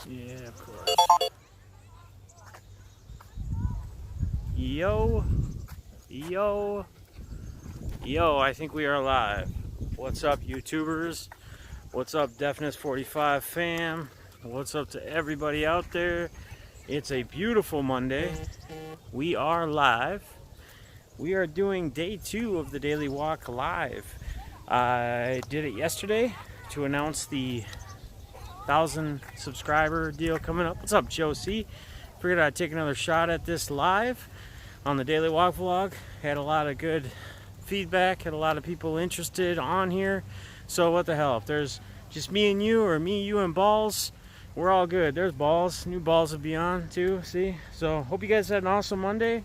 Yeah, of course. Yo, yo, yo, I think we are live. What's up, YouTubers? What's up, Deafness45 fam? What's up to everybody out there? It's a beautiful Monday. We are live. We are doing day 2 of the Daily Walk live. I did it yesterday to announce the 1,000 subscriber deal coming up. What's up, Joe C? Figured I'd take another shot at this live on the Daily Walk vlog. Had a lot of good feedback, had a lot of people interested on here. So what the hell, if there's just me and you, or me, you, and Balls, we're all good. There's Balls, new Balls will be on too, see? So hope you guys had an awesome Monday.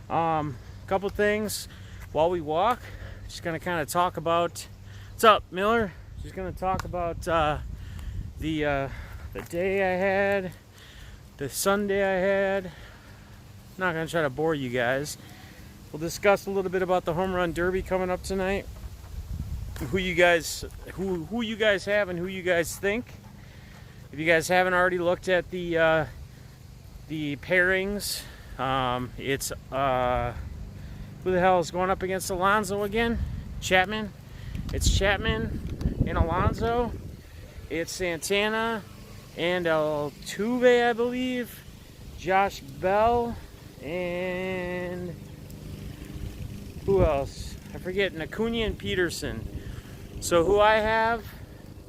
Couple things while we walk. Just gonna kind of talk about, what's up, Miller? Just gonna talk about the day I had, the Sunday I had. Not gonna try to bore you guys. We'll discuss a little bit about the home run derby coming up tonight. Who you guys have and who you guys think. If you guys haven't already looked at the pairings, it's who the hell is going up against Alonso again? Chapman. It's Chapman and Alonso. It's Santana and Altuve, I believe. Josh Bell and who else? I forget. Acuna and Peterson. So who I have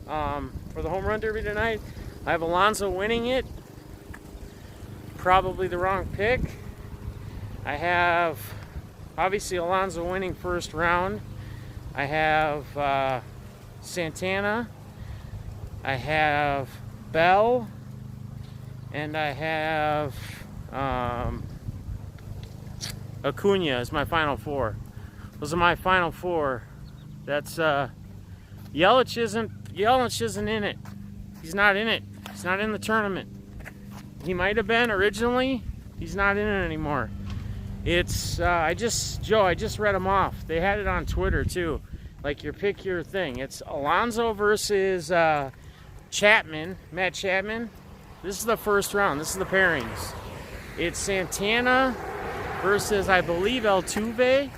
for the home run derby tonight? I have Alonso winning it. Probably the wrong pick. I have obviously Alonso winning first round. I have Santana. I have Bell. And I have Acuna is my final four. Those are my final four. That's Yelich isn't in it. He's not in it. He's not in the tournament. He might have been originally. He's not in it anymore. It's I just read them off. They had it on Twitter too. Like your pick your thing. It's Alonso versus Chapman, Matt Chapman. This is the first round. This is the pairings. It's Santana versus, I believe, Altuve.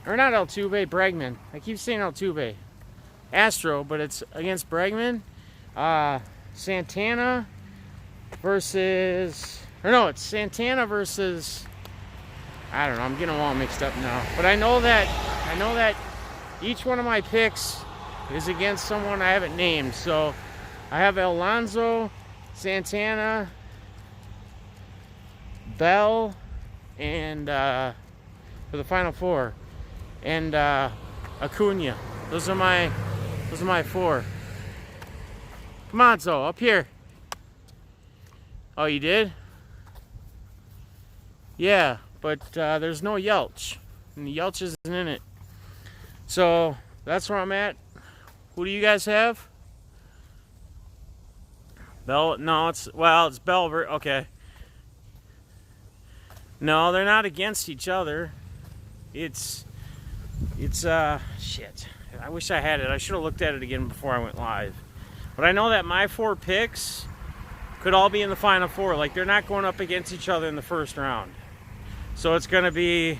Or not Altuve, Bregman. I keep saying Altuve. Astro, but it's against Bregman. Santana versus... Or no, it's Santana versus... I don't know. I'm getting them all mixed up now. But I know that each one of my picks is against someone I haven't named. So I have Alonso, Santana, Bell, and for the final four, and Acuna. Those are my four. Come on, Zo, up here. Oh, you did? Yeah, but there's no Yelich, and the Yelich isn't in it. So that's where I'm at. Who do you guys have? Bell? No, it's Bell. Okay. No, they're not against each other. It's shit. I wish I had it. I should have looked at it again before I went live. But I know that my four picks could all be in the final four. Like, they're not going up against each other in the first round. So it's going to be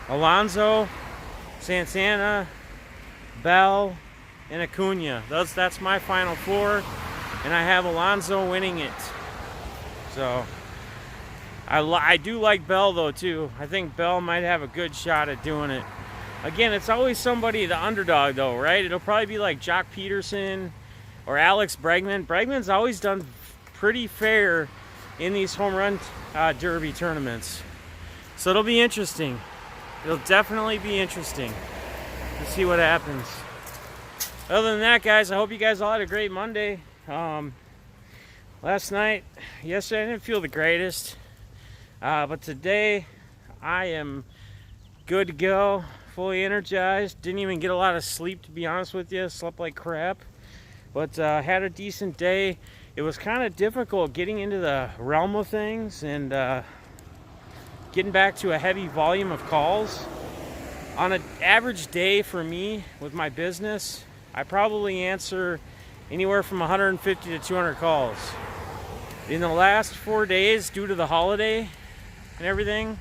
Alonso, Santana, Bell, and Acuna. That's my final four, and I have Alonso winning it. So I do like Bell though too. I think Bell might have a good shot at doing it. Again, it's always somebody, the underdog though, right? It'll probably be like Jock Peterson or Alex Bregman. Bregman's always done pretty fair in these home run derby tournaments. So it'll be interesting. It'll definitely be interesting to see what happens. Other than that, guys, I hope you guys all had a great Monday. Yesterday, I didn't feel the greatest. But today, I am good to go, fully energized. Didn't even get a lot of sleep, to be honest with you. Slept like crap. But had a decent day. It was kind of difficult getting into the realm of things and getting back to a heavy volume of calls. On an average day for me with my business, I probably answer anywhere from 150 to 200 calls. In the last 4 days, due to the holiday and everything,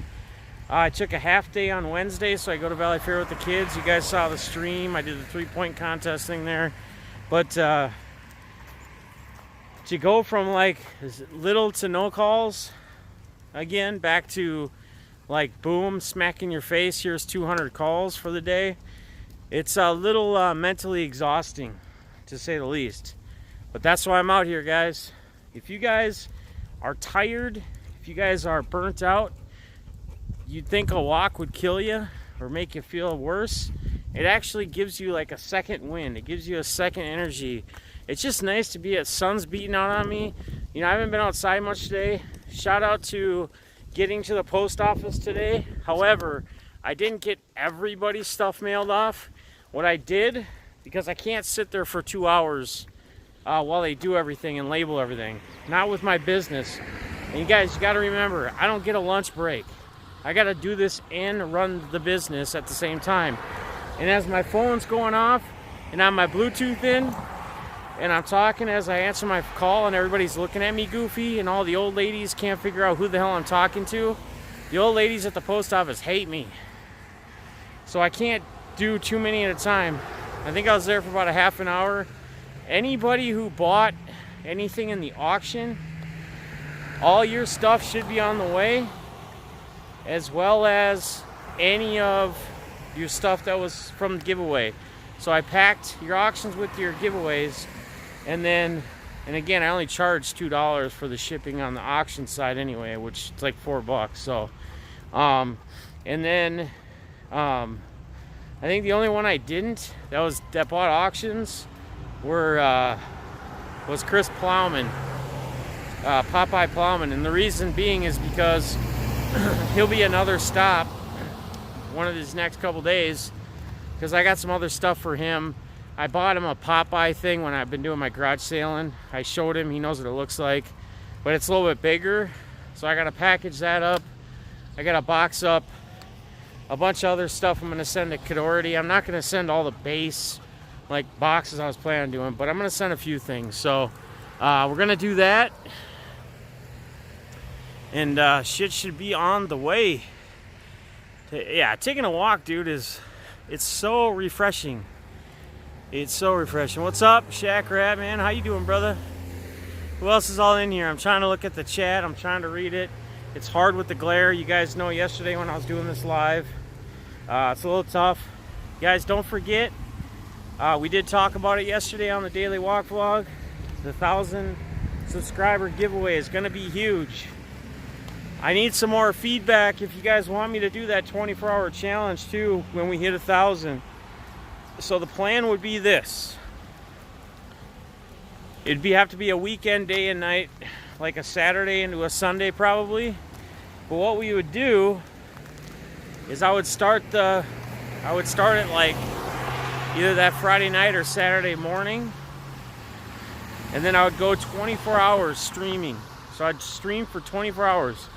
I took a half day on Wednesday, so I go to Valley Fair with the kids. You guys saw the stream. I did the 3-point contest thing there. But to go from like little to no calls, again, back to like boom, smack in your face, here's 200 calls for the day. It's a little mentally exhausting, to say the least. But that's why I'm out here, guys. If you guys are tired, if you guys are burnt out, you'd think a walk would kill you or make you feel worse. It actually gives you like a second wind. It gives you a second energy. It's just nice to be at sun's beating out on me. You know, I haven't been outside much today. Shout out to getting to the post office today. However, I didn't get everybody's stuff mailed off. What I did, because I can't sit there for 2 hours while they do everything and label everything. Not with my business. And you guys, you got to remember, I don't get a lunch break. I got to do this and run the business at the same time. And as my phone's going off and on my Bluetooth in, and I'm talking as I answer my call and everybody's looking at me goofy and all the old ladies can't figure out who the hell I'm talking to. The old ladies at the post office hate me. So I can't do too many at a time. I think I was there for about a half an hour. Anybody who bought anything in the auction, all your stuff should be on the way, as well as any of your stuff that was from the giveaway. So I packed your auctions with your giveaways, and again, I only charged $2 for the shipping on the auction side anyway, which is like $4. So, I think the only one I didn't that bought auctions was Chris Plowman, Popeye Plowman, and the reason being is because he'll be another stop one of these next couple days, because I got some other stuff for him. I bought him a Popeye thing when I've been doing my garage sailing. I showed him, he knows what it looks like, but it's a little bit bigger, so I gotta package that up. I gotta box up a bunch of other stuff I'm gonna send to Cadority. I'm not gonna send all the base like boxes I was planning on doing, but I'm gonna send a few things. So we're gonna do that, and shit should be on the way. Yeah, taking a walk, dude, it's so refreshing. It's so refreshing. What's up, Shaq Rat, man? How you doing, brother? Who else is all in here? I'm trying to look at the chat. I'm trying to read it. It's hard with the glare. You guys know yesterday when I was doing this live, it's a little tough. Guys, don't forget, we did talk about it yesterday on the Daily Walk vlog. The 1,000 subscriber giveaway is going to be huge. I need some more feedback if you guys want me to do that 24-hour challenge too when we hit 1,000. So the plan would be this. It'd have to be a weekend day and night, like a Saturday into a Sunday probably. But what we would do is I would start it like either that Friday night or Saturday morning, and then I would go 24 hours streaming. So I'd stream for 24 hours.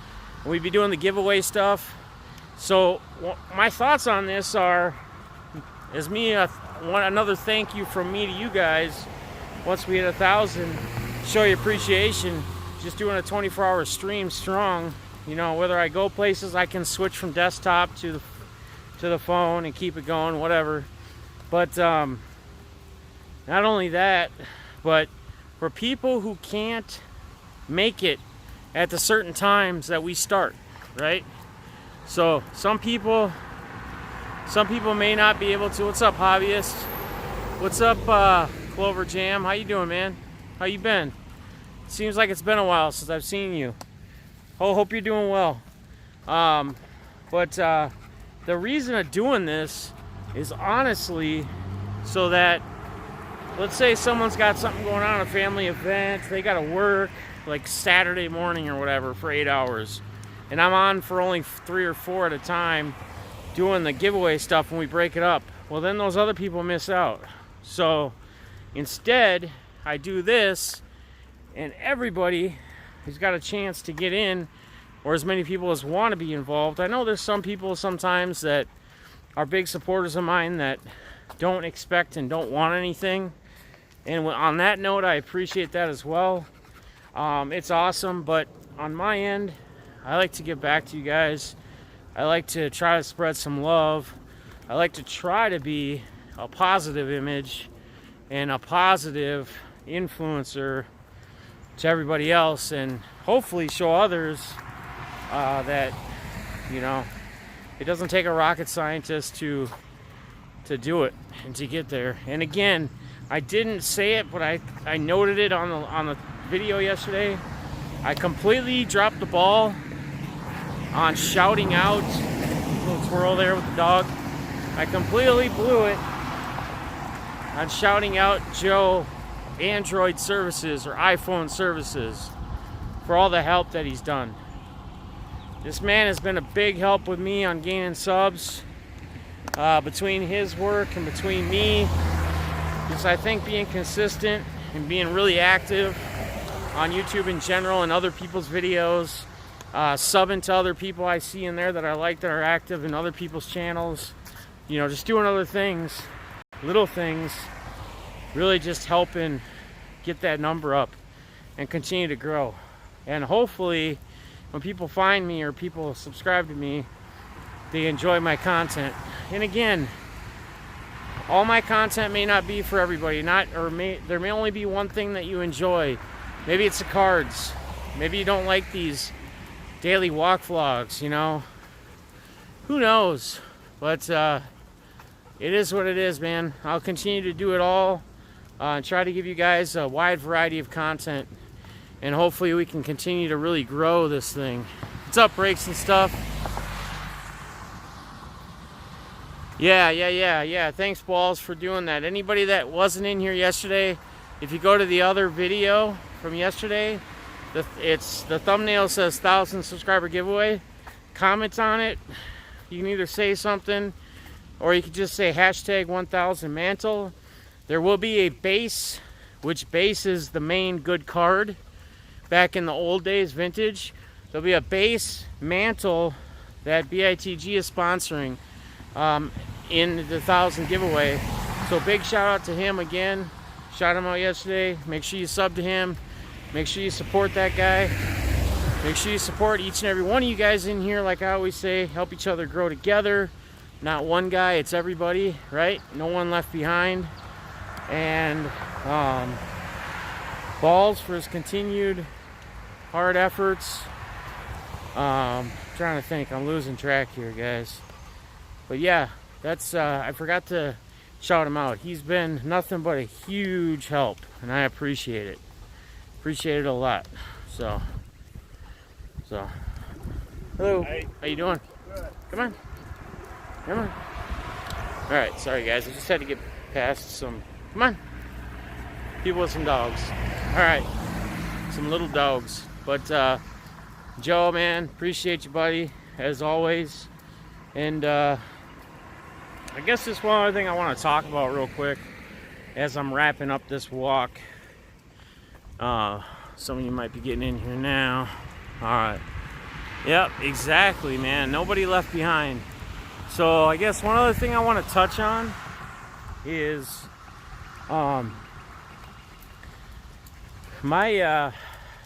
And we'd be doing the giveaway stuff. So my thoughts on this are, another thank you from me to you guys. Once we hit 1,000, show you appreciation. Just doing a 24-hour stream strong. You know, whether I go places, I can switch from desktop to the phone and keep it going, whatever. But not only that, but for people who can't make it at the certain times that we start, right? So some people may not be able to. What's up, hobbyist? What's up, Clover Jam? How you doing, man? How you been? Seems like it's been a while since I've seen you. Hope you're doing well. But the reason of doing this is honestly so that, let's say someone's got something going on, a family event, they got to work like Saturday morning or whatever for 8 hours, and I'm on for only 3 or 4 at a time doing the giveaway stuff when we break it up. Well, then those other people miss out. So instead, I do this, and everybody has got a chance to get in, or as many people as want to be involved. I know there's some people sometimes that are big supporters of mine that don't expect and don't want anything. And on that note, I appreciate that as well. It's awesome, but on my end, I like to give back to you guys. I like to try to spread some love. I like to try to be a positive image and a positive influencer to everybody else, and hopefully show others that, you know, it doesn't take a rocket scientist to do it and to get there. And again, I didn't say it, but I noted it on the video yesterday. I completely dropped the ball on shouting out, little twirl there with the dog. I completely blew it on shouting out Joe Android services or iPhone services for all the help that he's done. This man has been a big help with me on gaining subs. Between his work and between me, just I think being consistent and being really active on YouTube in general and other people's videos, subbing to other people I see in there that I like that are active in other people's channels, you know, just doing other things, little things, really just helping get that number up and continue to grow. And hopefully when people find me or people subscribe to me, they enjoy my content. And again, all my content may not be for everybody. There may only be one thing that you enjoy. Maybe it's the cards. Maybe you don't like these daily walk vlogs, you know. Who knows? But it is what it is, man. I'll continue to do it all and try to give you guys a wide variety of content. And hopefully we can continue to really grow this thing. What's up, Breaks and Stuff? Yeah. Thanks, Balls, for doing that. Anybody that wasn't in here yesterday, if you go to the other video from yesterday, the thumbnail says 1,000 subscriber giveaway. Comment on it. You can either say something, or you can just say hashtag 1000 mantle. There will be a base, which base is the main good card. Back in the old days, vintage, there'll be a base mantle that BITG is sponsoring in the 1,000 giveaway. So big shout out to him again. Shout him out yesterday. Make sure you sub to him. Make sure you support that guy. Make sure you support each and every one of you guys in here. Like I always say, help each other grow together. Not one guy, it's everybody, right? No one left behind. And Balls for his continued hard efforts. Trying to think, I'm losing track here, guys. But yeah, that's I forgot to shout him out. He's been nothing but a huge help, and I appreciate it. Appreciate it a lot. So hello. Hey. How you doing? Good. Come on. All right, sorry guys, I just had to get past some, come on, people with some dogs. All right, some little dogs. But Joe, man, appreciate you, buddy, as always. And I guess this one other thing I want to talk about real quick as I'm wrapping up this walk. Some of you might be getting in here now. All right. Yep, exactly, man. Nobody left behind. So I guess one other thing I want to touch on is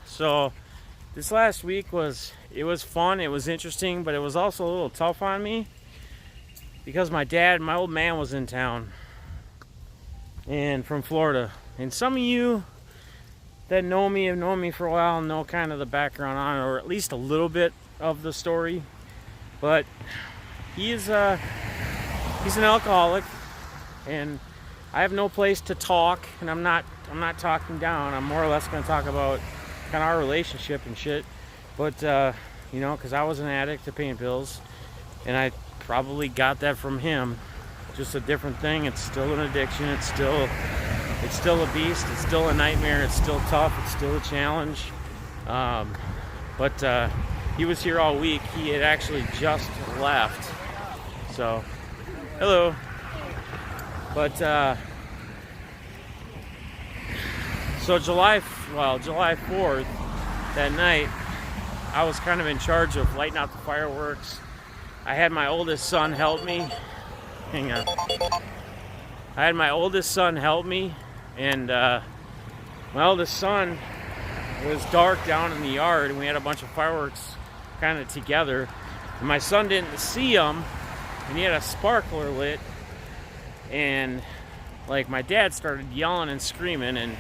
so this last week was fun, it was interesting, but it was also a little tough on me because my old man was in town and from Florida. And some of you that know me, have known me for a while, know kind of the background on it, or at least a little bit of the story. But he's an alcoholic, and I have no place to talk, and I'm not talking down. I'm more or less going to talk about kind of our relationship and shit. But you know, because I was an addict to paying bills, and I probably got that from him. Just a different thing. It's still an addiction. It's still a beast. It's still a nightmare. It's still tough. It's still a challenge. But he was here all week. He had actually just left. So, hello. But so July 4th, that night, I was kind of in charge of lighting out the fireworks. I had my oldest son help me. Hang on. I had my oldest son help me, and my oldest son, it was dark down in the yard, and we had a bunch of fireworks kind of together. And my son didn't see them, and he had a sparkler lit, and like my dad started yelling and screaming, and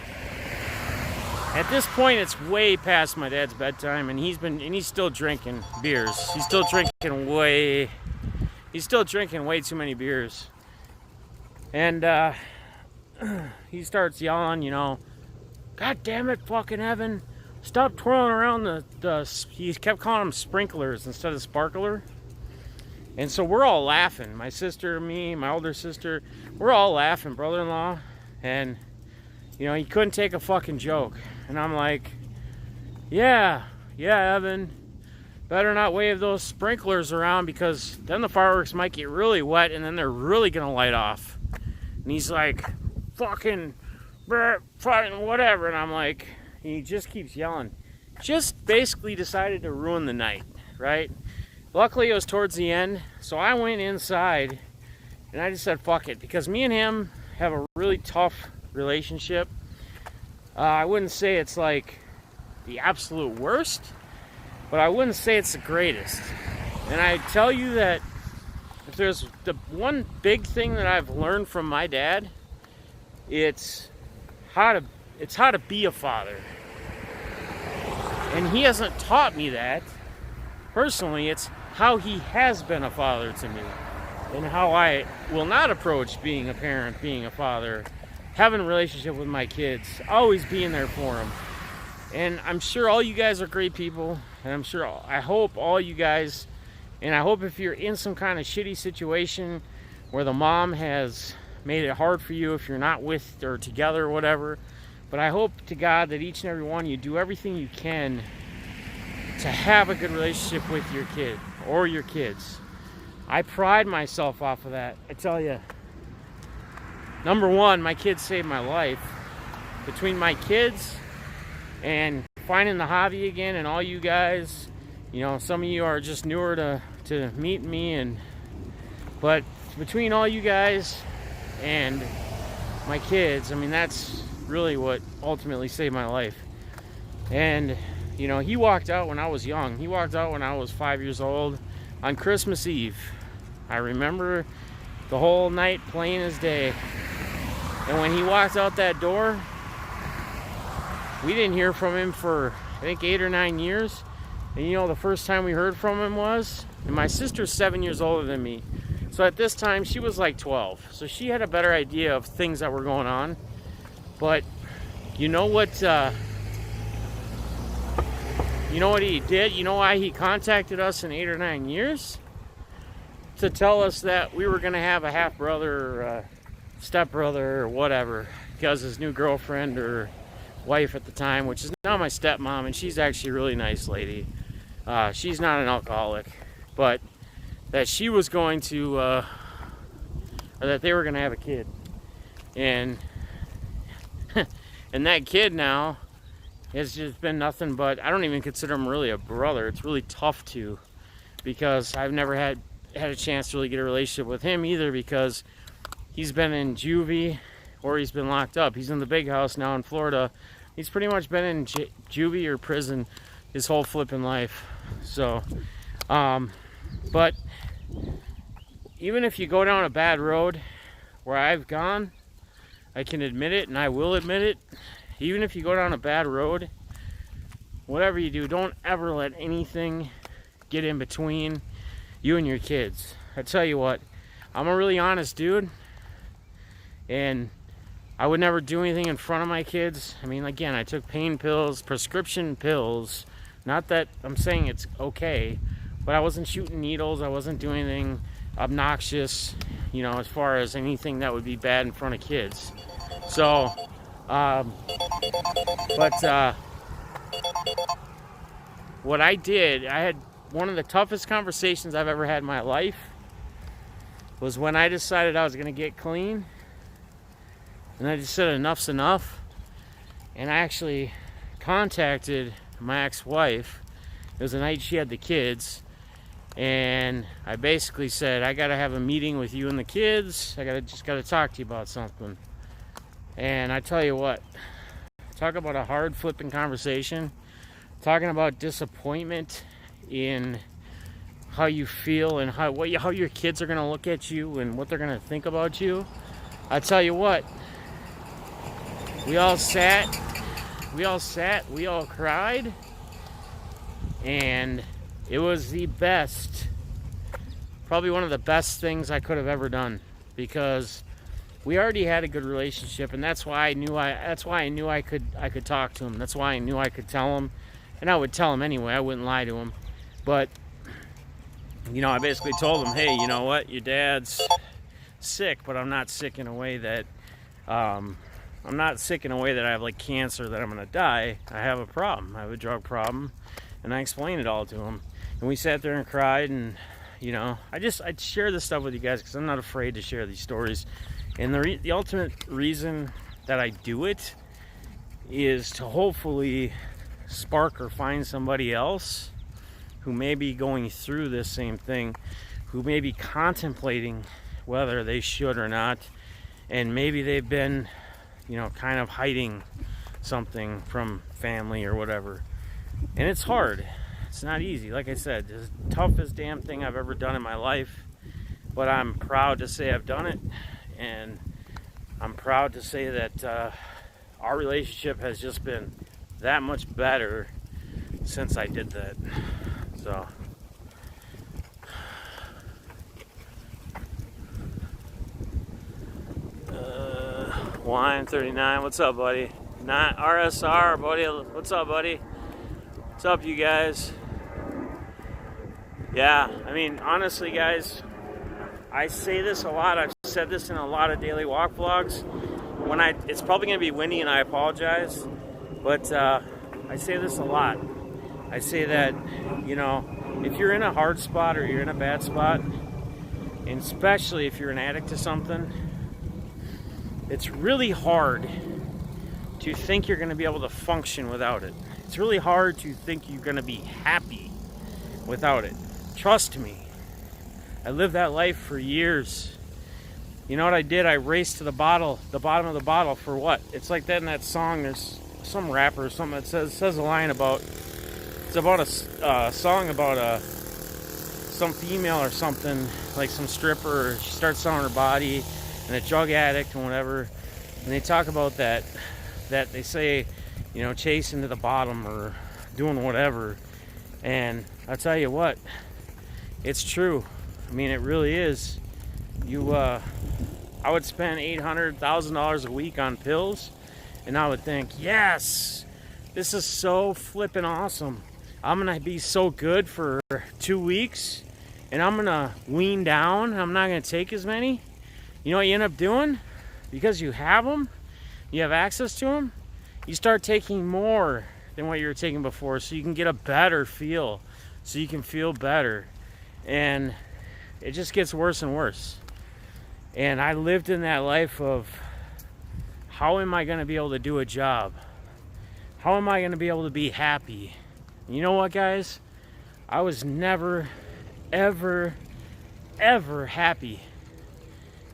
at this point it's way past my dad's bedtime, and he's still drinking beers. He's still drinking way too many beers. And he starts yelling, you know, God damn it, fucking Evan, stop twirling around he kept calling them sprinklers instead of sparkler. And so we're all laughing. My sister, me, my older sister, we're all laughing, brother-in-law. And, you know, he couldn't take a fucking joke. And I'm like, yeah, Evan, better not wave those sprinklers around, because then the fireworks might get really wet and then they're really going to light off. And he's like, fucking whatever. And I'm like, he just keeps yelling. Just basically decided to ruin the night, right? Luckily, it was towards the end, so I went inside, and I just said, fuck it, because me and him have a really tough relationship. I wouldn't say it's like the absolute worst, but I wouldn't say it's the greatest. And I tell you that if there's the one big thing that I've learned from my dad, it's how to be a father. And he hasn't taught me that. Personally, it's how he has been a father to me, and how I will not approach being a parent, being a father, having a relationship with my kids, always being there for them. And I'm sure all you guys are great people, and I hope all you guys, and I hope if you're in some kind of shitty situation where the mom has made it hard for you, if you're not with or together or whatever, but I hope to God that each and every one of you do everything you can to have a good relationship with your kid or your kids. I pride myself off of that. I tell you, number one, my kids saved my life. Between my kids and finding the hobby again, and all you guys, you know, some of you are just newer to meet me, but between all you guys and my kids, I mean, that's really what ultimately saved my life. And you know, he walked out when I was young. He walked out when I was 5 years old on Christmas Eve. I remember the whole night plain as day. And when he walked out that door, we didn't hear from him for, I think, 8 or 9 years. And you know, the first time we heard from him was, and my sister's 7 years older than me. So at this time, she was like 12. So she had a better idea of things that were going on. But you know what... You know what he did? You know why he contacted us in 8 or 9 years? To tell us that we were going to have a half-brother or step-brother or whatever, because his new girlfriend or wife at the time, which is now my stepmom, and she's actually a really nice lady. She's not an alcoholic, but that she was going to, or that they were going to have a kid. And, and that kid now... it's just been nothing but, I don't even consider him really a brother. It's really tough to, because I've never had a chance to really get a relationship with him either, because he's been in juvie or he's been locked up. He's in the big house now in Florida. He's pretty much been in juvie or prison his whole flipping life. So, but even if you go down a bad road where I've gone, I can admit it, and I will admit it. Even if you go down a bad road, whatever you do, don't ever let anything get in between you and your kids. I tell you what, I'm a really honest dude, and I would never do anything in front of my kids. I mean, again, I took pain pills, prescription pills. Not that I'm saying it's okay, but I wasn't shooting needles. I wasn't doing anything obnoxious, you know, as far as anything that would be bad in front of kids. So... what I did, I had one of the toughest conversations I've ever had in my life, was when I decided I was going to get clean, and I just said enough's enough, and I actually contacted my ex-wife. It was the night she had the kids, And I basically said, I gotta have a meeting with you and the kids. I just gotta talk to you about something. And I tell you what, talk about a hard flipping conversation, talking about disappointment in how you feel and how your kids are gonna look at you and what they're gonna think about you. I tell you what, we all sat, we all cried, and it was the best, probably one of the best things I could have ever done, because we already had a good relationship, and that's why I knew I could talk to him. That's why I knew I could tell him, and I would tell him anyway. I wouldn't lie to him. But I basically told him, hey, you know what? Your dad's sick, but I'm not sick in a way that I have like cancer, that I'm gonna die. I have a problem. I have a drug problem, and I explained it all to him. And we sat there and cried, and I'd share this stuff with you guys because I'm not afraid to share these stories. And the ultimate reason that I do it is to hopefully spark or find somebody else who may be going through this same thing, who may be contemplating whether they should or not, and maybe they've been, kind of hiding something from family or whatever. And it's hard. It's not easy. Like I said, it's the toughest damn thing I've ever done in my life, but I'm proud to say I've done it. And I'm proud to say that our relationship has just been that much better since I did that. So, Wine 39, what's up, buddy? Not RSR, buddy. What's up, buddy? What's up, you guys? Yeah, I mean, honestly, guys, I say this a lot. I've said this in a lot of daily walk vlogs. It's probably going to be windy, and I apologize, but I say this a lot. I say that, if you're in a hard spot or you're in a bad spot, and especially if you're an addict to something, it's really hard to think you're going to be able to function without it. It's really hard to think you're going to be happy without it. Trust me. I lived that life for years. You know what I did? I raced to the bottom of the bottle for what? It's like that in that song. There's some rapper or something that says a line about, it's about a song about some female or something, like some stripper. She starts selling her body, and a drug addict and whatever. And they talk about that they say, chasing to the bottom or doing whatever. And I tell you what, it's true. I mean, it really is. I would spend $800,000 a week on pills, and I would think, yes, this is so flippin' awesome. I'm gonna be so good for 2 weeks, and I'm gonna wean down. I'm not gonna take as many. You know what you end up doing? Because you have them, you have access to them, you start taking more than what you were taking before, so you can get a better feel, so you can feel better. And it just gets worse and worse. And I lived in that life of, how am I going to be able to do a job? How am I going to be able to be happy? And you know what, guys? I was never, ever, ever happy.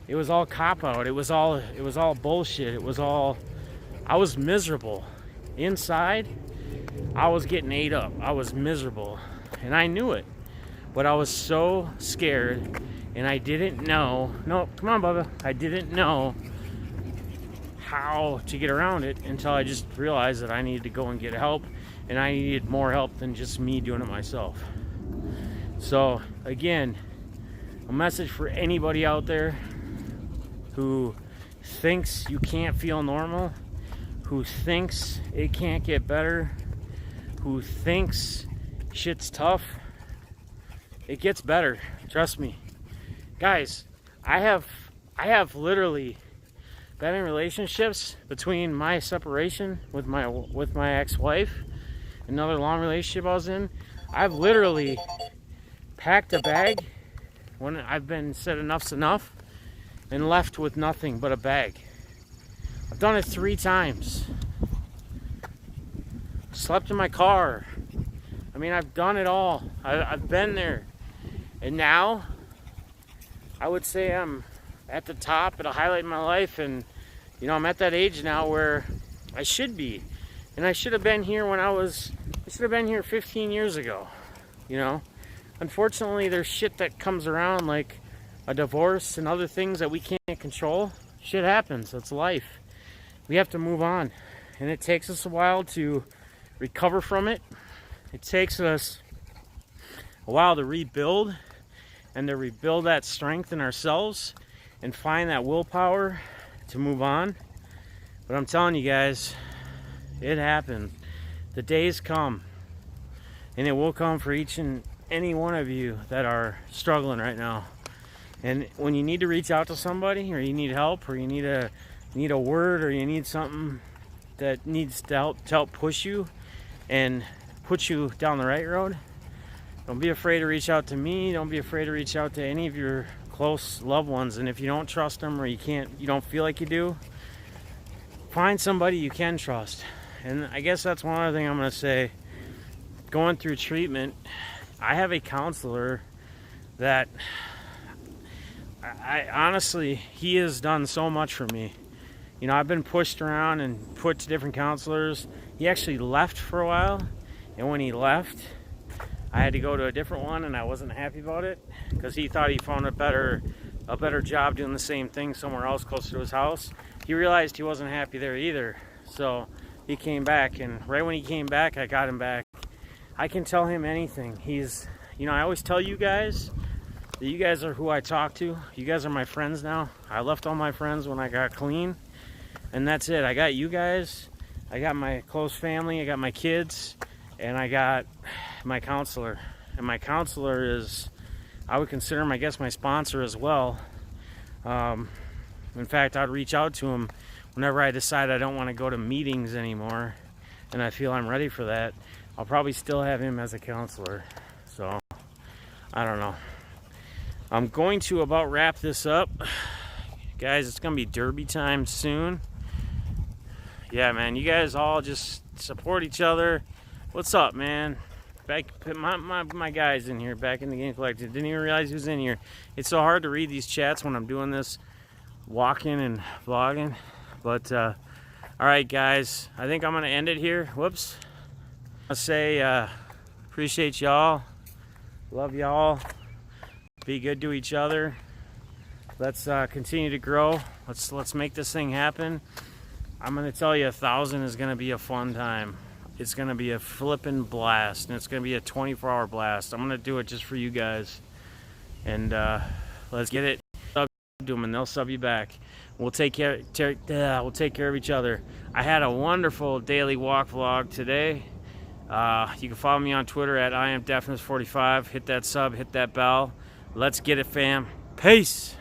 It was all cop-out. It was all bullshit. I was miserable. Inside, I was getting ate up. I was miserable. And I knew it. But I was so scared, and I didn't know. No, come on, Bubba. I didn't know how to get around it until I just realized that I needed to go and get help, and I needed more help than just me doing it myself. So, again, a message for anybody out there who thinks you can't feel normal, who thinks it can't get better, who thinks shit's tough. It gets better, trust me. Guys, I have literally been in relationships between my separation with my ex-wife, another long relationship I was in. I've literally packed a bag when I've been said enough's enough and left with nothing but a bag. I've done it 3 times. Slept in my car. I mean, I've done it all. I've been there. And now, I would say I'm at the top at a highlight in my life, and you know, I'm at that age now where I should be. And I should have been here I should have been here 15 years ago, you know. Unfortunately, there's shit that comes around like a divorce and other things that we can't control. Shit happens, it's life. We have to move on. And it takes us a while to recover from it. It takes us a while to rebuild and to rebuild that strength in ourselves and find that willpower to move on. But I'm telling you guys, it happened. The days come, and it will come for each and any one of you that are struggling right now. And when you need to reach out to somebody, or you need help, or you need a word, or you need something that needs to help push you and put you down the right road, don't be afraid to reach out to me. Don't be afraid to reach out to any of your close loved ones. And if you don't trust them, or you don't feel like you do, find somebody you can trust. And I guess that's one other thing I'm going to say. Going through treatment, I have a counselor that I honestly, he has done so much for me. You know, I've been pushed around and put to different counselors. He actually left for a while, and when he left, I had to go to a different one, and I wasn't happy about it because he thought he found a better job doing the same thing somewhere else closer to his house. He realized he wasn't happy there either, so he came back, and right when he came back, I got him back. I can tell him anything. He's, you know, I always tell you guys that you guys are who I talk to. You guys are my friends now. I left all my friends when I got clean, and that's it. I got you guys. I got my close family. I got my kids, and I got my counselor. And my counselor is, I would consider him, I guess, my sponsor as well. In fact, I'd reach out to him whenever I decide I don't want to go to meetings anymore and I feel I'm ready for that. I'll probably still have him as a counselor. So, I don't know. I'm going to about wrap this up. Guys, it's going to be derby time soon. Yeah, man, you guys all just support each other. What's up, man? My guy's in here, back in the Game Collective. Didn't even realize he was in here. It's so hard to read these chats when I'm doing this, walking and vlogging. But, all right, guys, I think I'm going to end it here. Whoops. I'll say, appreciate y'all. Love y'all. Be good to each other. Let's continue to grow. Let's make this thing happen. I'm going to tell you, 1,000 is going to be a fun time. It's going to be a flippin' blast, and it's going to be a 24-hour blast. I'm going to do it just for you guys. And let's get it. Sub to them, and they'll sub you back. We'll take care of each other. I had a wonderful daily walk vlog today. You can follow me on Twitter at IamDeafness45. Hit that sub, hit that bell. Let's get it, fam. Peace.